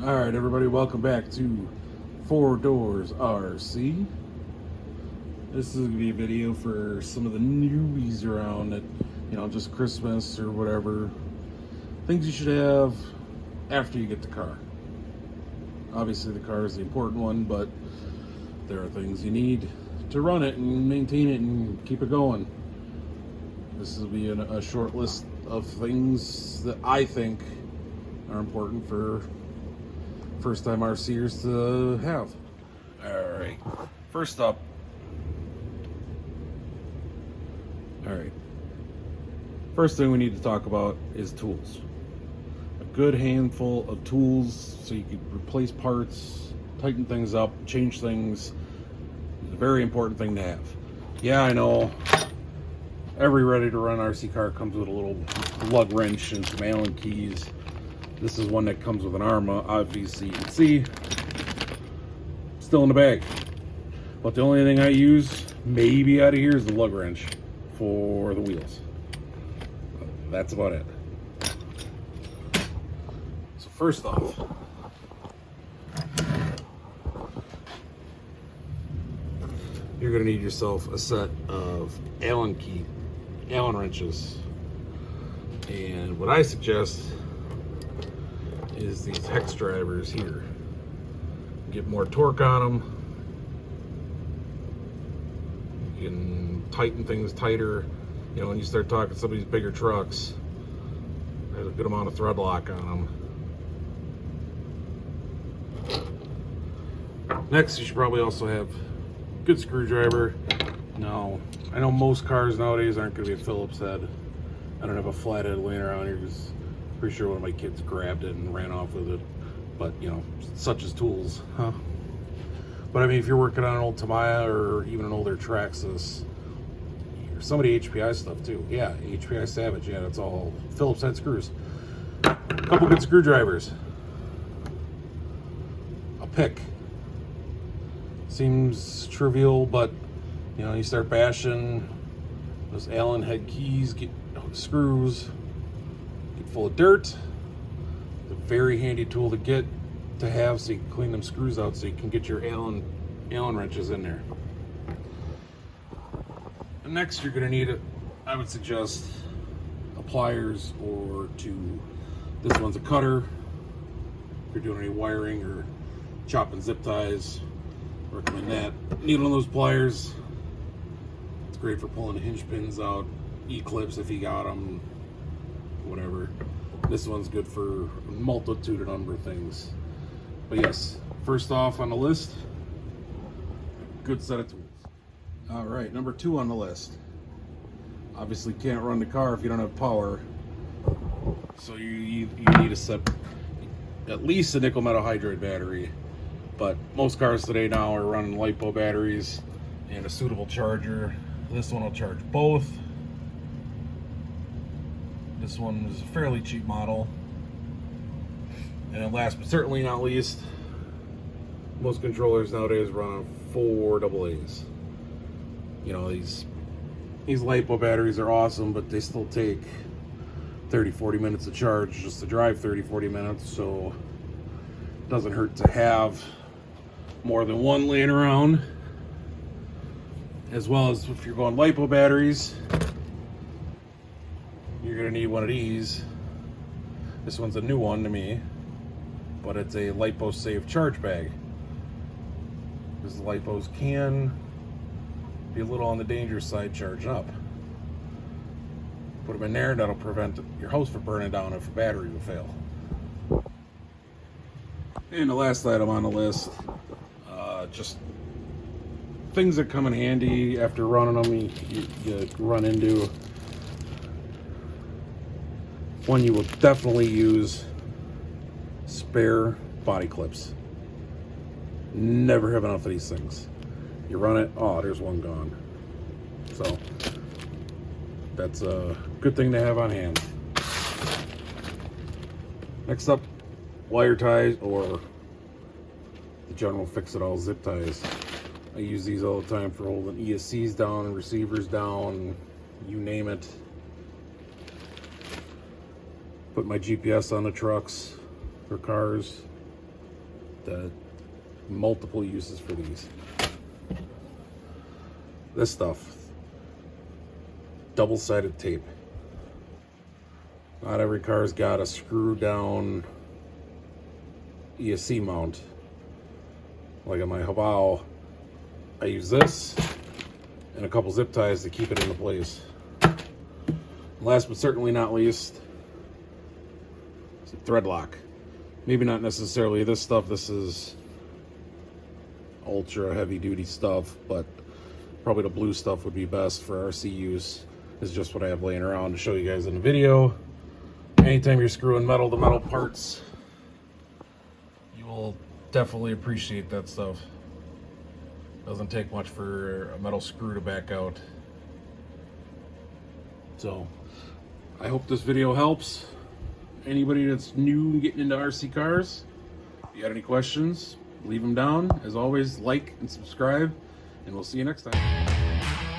Alright everybody, welcome back to Four Doors RC. This is going to be a video for some of the newbies around that, just Christmas or whatever. Things you should have after you get the car. Obviously the car is the important one, but there are things you need to run it and maintain it and keep it going. This will be a short list of things that I think are important for first-time RCers to have. Alright, first up, first thing we need to talk about is tools. A good handful of tools so you can replace parts, tighten things up, change things is a very important thing to have. Yeah, I know every ready-to-run RC car comes with a little lug wrench and some Allen keys. This is one that comes with an arm, obviously you can see. Still in the bag. But the only thing I use, maybe out of here, is the lug wrench for the wheels. That's about it. So first off, you're going to need yourself a set of Allen wrenches. And what I suggest is these hex drivers here. Get more torque on them. You can tighten things tighter. When you start talking some of these bigger trucks, there's a good amount of thread lock on them. Next, you should probably also have a good screwdriver. Now, I know most cars nowadays aren't going to be a Phillips head. I don't have a flathead laying around here because pretty sure one of my kids grabbed it and ran off with it. But, such as tools, huh? But I mean, if you're working on an old Tamiya or even an older Traxxas, or some of the HPI stuff too. Yeah, HPI Savage, yeah, that's all Phillips head screws. A couple good screwdrivers. A pick. Seems trivial, but, you start bashing those Allen head keys, get screws, get full of dirt. It's a very handy tool to have so you can clean them screws out so you can get your Allen wrenches in there. And next you're going to need, I would suggest, a pliers or two. This one's a cutter. If you're doing any wiring or chopping zip ties, recommend that. Need one of those pliers. It's great for pulling hinge pins out, E-clips if you got them, whatever. This one's good for a multitude of number of things. But yes, first off on the list, good set of tools. All right, number 2 on the list. Obviously can't run the car if you don't have power. So you need a set, at least a nickel metal hydride battery. But most cars today now are running Lipo batteries and a suitable charger. This one will charge both. This one is a fairly cheap model. And last but certainly not least, most controllers nowadays run on 4 AA's. These Lipo batteries are awesome, but they still take 30-40 minutes to charge just to drive 30-40 minutes, so it doesn't hurt to have more than one laying around. As well as if you're going Lipo batteries, you're going to need one of these. This one's a new one to me, but it's a Lipo safe charge bag. Because the Lipos can be a little on the dangerous side charging up. Put them in there, that'll prevent your house from burning down if a battery will fail. And the last item on the list, just things that come in handy after running them. You run into one you will definitely use: spare body clips. Never have enough of these things. You run it, oh, there's one gone. So that's a good thing to have on hand. Next up, wire ties or the general fix-it-all zip ties. I use these all the time for holding ESCs down, receivers down, you name it. Put my GPS on the trucks for cars. multiple uses for these. This stuff, double-sided tape. Not every car's got a screw down ESC mount. Like on my Habao, I use this and a couple zip ties to keep it into place. Last but certainly not least, it's a thread lock. Maybe not necessarily this stuff. This is ultra heavy duty stuff, but probably the blue stuff would be best for RC use. This is just what I have laying around to show you guys in the video. Anytime you're screwing metal to metal parts, you will definitely appreciate that stuff. Doesn't take much for a metal screw to back out. So I hope this video helps anybody that's new getting into RC cars. If you got any questions, leave them down. As always, like and subscribe, and we'll see you next time.